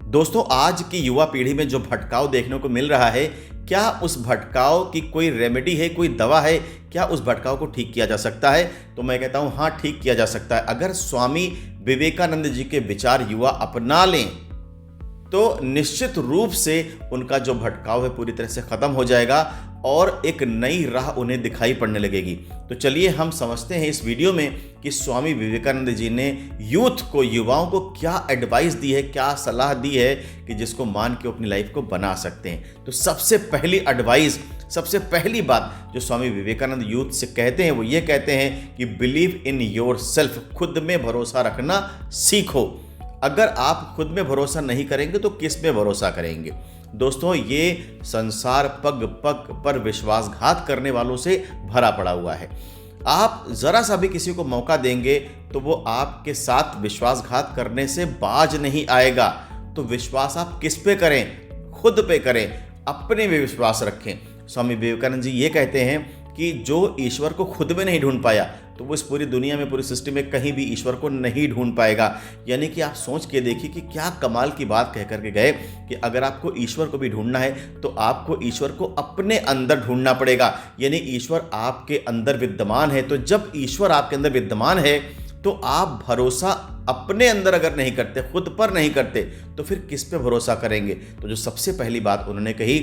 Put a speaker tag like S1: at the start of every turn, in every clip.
S1: दोस्तों, आज की युवा पीढ़ी में जो भटकाव देखने को मिल रहा है, क्या उस भटकाव की कोई रेमेडी है, कोई दवा है? क्या उस भटकाव को ठीक किया जा सकता है? तो मैं कहता हूं हाँ, ठीक किया जा सकता है। अगर स्वामी विवेकानंद जी के विचार युवा अपना लें तो निश्चित रूप से उनका जो भटकाव है पूरी तरह से खत्म हो जाएगा और एक नई राह उन्हें दिखाई पड़ने लगेगी। तो चलिए हम समझते हैं इस वीडियो में कि स्वामी विवेकानंद जी ने यूथ को, युवाओं को क्या एडवाइस दी है, क्या सलाह दी है कि जिसको मान के अपनी लाइफ को बना सकते हैं। तो सबसे पहली एडवाइस, सबसे पहली बात जो स्वामी विवेकानंद यूथ से कहते हैं वो ये कहते हैं कि बिलीव इन योर सेल्फ, खुद में भरोसा रखना सीखो। अगर आप खुद में भरोसा नहीं करेंगे तो किस में भरोसा करेंगे? दोस्तों, ये संसार पग पग पर विश्वासघात करने वालों से भरा पड़ा हुआ है। आप जरा सा भी किसी को मौका देंगे तो वो आपके साथ विश्वासघात करने से बाज नहीं आएगा। तो विश्वास आप किस पे करें? खुद पे करें, अपने में विश्वास रखें। स्वामी विवेकानंद जी ये कहते हैं कि जो ईश्वर को खुद में नहीं ढूंढ पाया तो वो इस पूरी दुनिया में, पूरी सृष्टि में कहीं भी ईश्वर को नहीं ढूंढ पाएगा। यानी कि आप सोच के देखिए कि क्या कमाल की बात कह करके गए कि अगर आपको ईश्वर को भी ढूंढना है तो आपको ईश्वर को अपने अंदर ढूंढना पड़ेगा। यानी ईश्वर आपके अंदर विद्यमान है। तो जब ईश्वर आपके अंदर विद्यमान है तो आप भरोसा अपने अंदर अगर नहीं करते, खुद पर नहीं करते, तो फिर किस पे भरोसा करेंगे? तो जो सबसे पहली बात उन्होंने कही,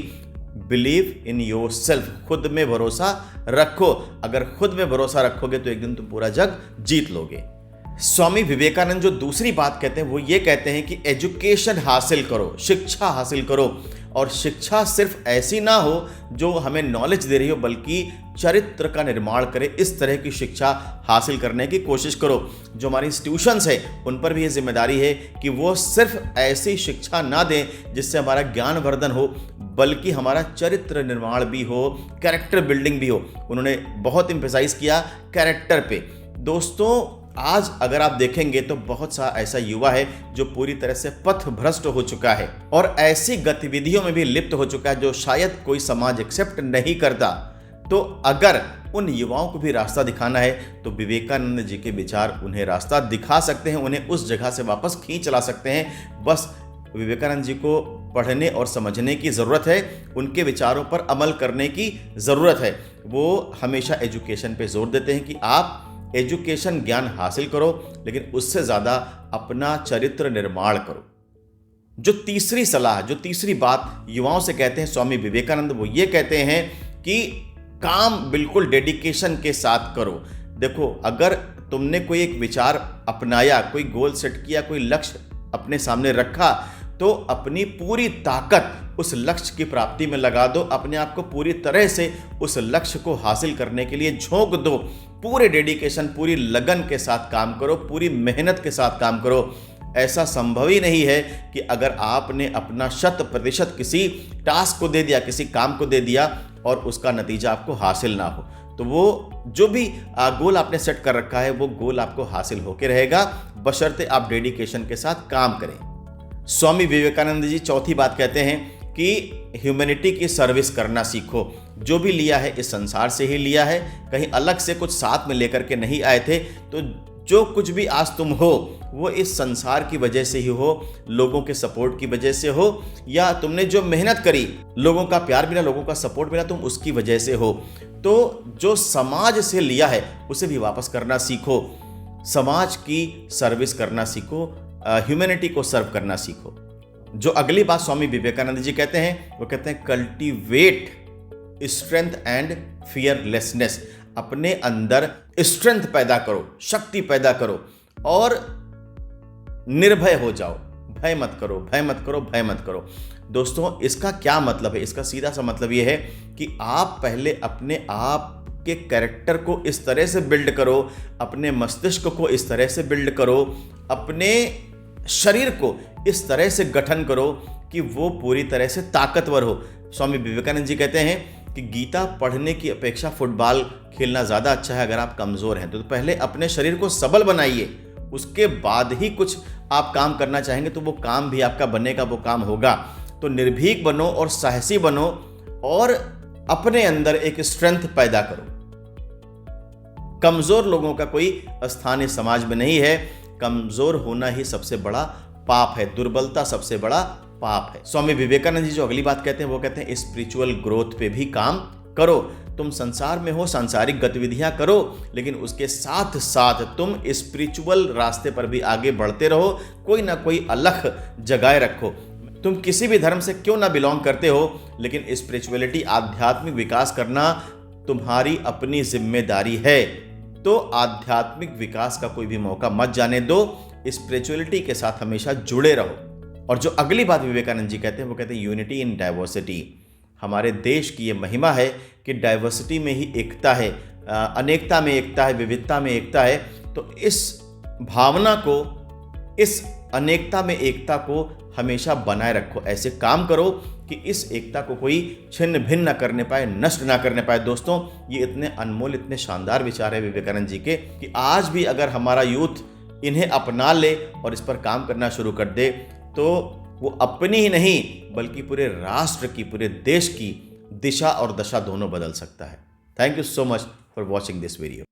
S1: बिलीव इन योर सेल्फ, खुद में भरोसा रखो। अगर खुद में भरोसा रखोगे तो एक दिन तुम पूरा जग जीत लोगे। स्वामी विवेकानंद जो दूसरी बात कहते हैं वो ये कहते हैं कि एजुकेशन हासिल करो, शिक्षा हासिल करो। और शिक्षा सिर्फ ऐसी ना हो जो हमें नॉलेज दे रही हो, बल्कि चरित्र का निर्माण करे। इस तरह की शिक्षा हासिल करने की कोशिश करो। जो हमारी इंस्टीट्यूशंस है उन पर भी ये जिम्मेदारी है कि वो सिर्फ ऐसी शिक्षा ना दें जिससे हमारा ज्ञान वर्धन हो, बल्कि हमारा चरित्र निर्माण भी हो, कैरेक्टर बिल्डिंग भी हो। उन्होंने बहुत एम्फेसाइज किया कैरेक्टर पे। दोस्तों, आज अगर आप देखेंगे तो बहुत सा ऐसा युवा है जो पूरी तरह से पथ भ्रष्ट हो चुका है और ऐसी गतिविधियों में भी लिप्त हो चुका है जो शायद कोई समाज एक्सेप्ट नहीं करता। तो अगर उन युवाओं को भी रास्ता दिखाना है तो विवेकानंद जी के विचार उन्हें रास्ता दिखा सकते हैं, उन्हें उस जगह से वापस खींच ला सकते हैं। बस विवेकानंद जी को पढ़ने और समझने की ज़रूरत है, उनके विचारों पर अमल करने की ज़रूरत है। वो हमेशा एजुकेशन पे जोर देते हैं कि आप एजुकेशन, ज्ञान हासिल करो, लेकिन उससे ज़्यादा अपना चरित्र निर्माण करो। जो तीसरी सलाह, जो तीसरी बात युवाओं से कहते हैं स्वामी विवेकानंद, वो ये कहते हैं कि काम बिल्कुल डेडिकेशन के साथ करो। देखो, अगर तुमने कोई एक विचार अपनाया, कोई गोल सेट किया, कोई लक्ष्य अपने सामने रखा, तो अपनी पूरी ताकत उस लक्ष्य की प्राप्ति में लगा दो। अपने आप को पूरी तरह से उस लक्ष्य को हासिल करने के लिए झोंक दो। पूरे डेडिकेशन, पूरी लगन के साथ काम करो, पूरी मेहनत के साथ काम करो। ऐसा संभव ही नहीं है कि अगर आपने अपना 100% किसी टास्क को दे दिया, किसी काम को दे दिया और उसका नतीजा आपको हासिल ना हो, तो वो जो भी गोल आपने सेट कर रखा है वो गोल आपको हासिल होकर रहेगा, बशर्ते आप डेडिकेशन के साथ काम करें। स्वामी विवेकानंद जी चौथी बात कहते हैं कि ह्यूमैनिटी की सर्विस करना सीखो। जो भी लिया है इस संसार से ही लिया है, कहीं अलग से कुछ साथ में लेकर के नहीं आए थे। तो जो कुछ भी आज तुम हो वो इस संसार की वजह से ही हो, लोगों के सपोर्ट की वजह से हो, या तुमने जो मेहनत करी, लोगों का प्यार मिला, लोगों का सपोर्ट मिला, तुम उसकी वजह से हो। तो जो समाज से लिया है उसे भी वापस करना सीखो, समाज की सर्विस करना सीखो, ह्यूमैनिटी को सर्व करना सीखो। जो अगली बात स्वामी विवेकानंद जी कहते हैं वो कहते हैं कल्टीवेट स्ट्रेंथ एंड फियरलेसनेस। अपने अंदर स्ट्रेंथ पैदा करो, शक्ति पैदा करो और निर्भय हो जाओ। भय मत करो, भय मत करो, भय मत करो। दोस्तों, इसका क्या मतलब है? इसका सीधा सा मतलब ये है कि आप पहले अपने आप के कैरेक्टर को इस तरह से बिल्ड करो, अपने मस्तिष्क को इस तरह से बिल्ड करो, अपने शरीर को इस तरह से गठन करो कि वो पूरी तरह से ताकतवर हो। स्वामी विवेकानंद जी कहते हैं कि गीता पढ़ने की अपेक्षा फुटबॉल खेलना ज़्यादा अच्छा है अगर आप कमज़ोर हैं। तो पहले अपने शरीर को सबल बनाइए, उसके बाद ही कुछ आप काम करना चाहेंगे तो वो काम भी आपका बनेगा, वो काम होगा। तो निर्भीक बनो और साहसी बनो और अपने अंदर एक स्ट्रेंथ पैदा करो। कमज़ोर लोगों का कोई स्थान इस समाज में नहीं है। कमज़ोर होना ही सबसे बड़ा पाप है, दुर्बलता सबसे बड़ा पाप है। स्वामी विवेकानंद जी जो अगली बात कहते हैं वो कहते हैं स्पिरिचुअल ग्रोथ पे भी काम करो। तुम संसार में हो, सांसारिक गतिविधियां करो, लेकिन उसके साथ साथ तुम स्पिरिचुअल रास्ते पर भी आगे बढ़ते रहो, कोई ना कोई अलख जगाए रखो। तुम किसी भी धर्म से क्यों ना बिलोंग करते हो, लेकिन स्पिरिचुअलिटी, आध्यात्मिक विकास करना तुम्हारी अपनी जिम्मेदारी है। तो आध्यात्मिक विकास का कोई भी मौका मत जाने दो, स्पिरिचुअलिटी के साथ हमेशा जुड़े रहो। और जो अगली बात विवेकानंद जी कहते हैं वो कहते हैं यूनिटी इन डाइवर्सिटी। हमारे देश की ये महिमा है कि डाइवर्सिटी में ही एकता है, अनेकता में एकता है, विविधता में एकता है। तो इस भावना को, इस अनेकता में एकता को हमेशा बनाए रखो। ऐसे काम करो कि इस एकता को कोई छिन्न भिन्न न करने पाए, नष्ट ना करने पाए। दोस्तों, ये इतने अनमोल, इतने शानदार विचार है विवेकानंद जी के कि आज भी अगर हमारा यूथ इन्हें अपना ले और इस पर काम करना शुरू कर दे तो वो अपनी ही नहीं बल्कि पूरे राष्ट्र की, पूरे देश की दिशा और दशा दोनों बदल सकता है। Thank you so much for watching this video.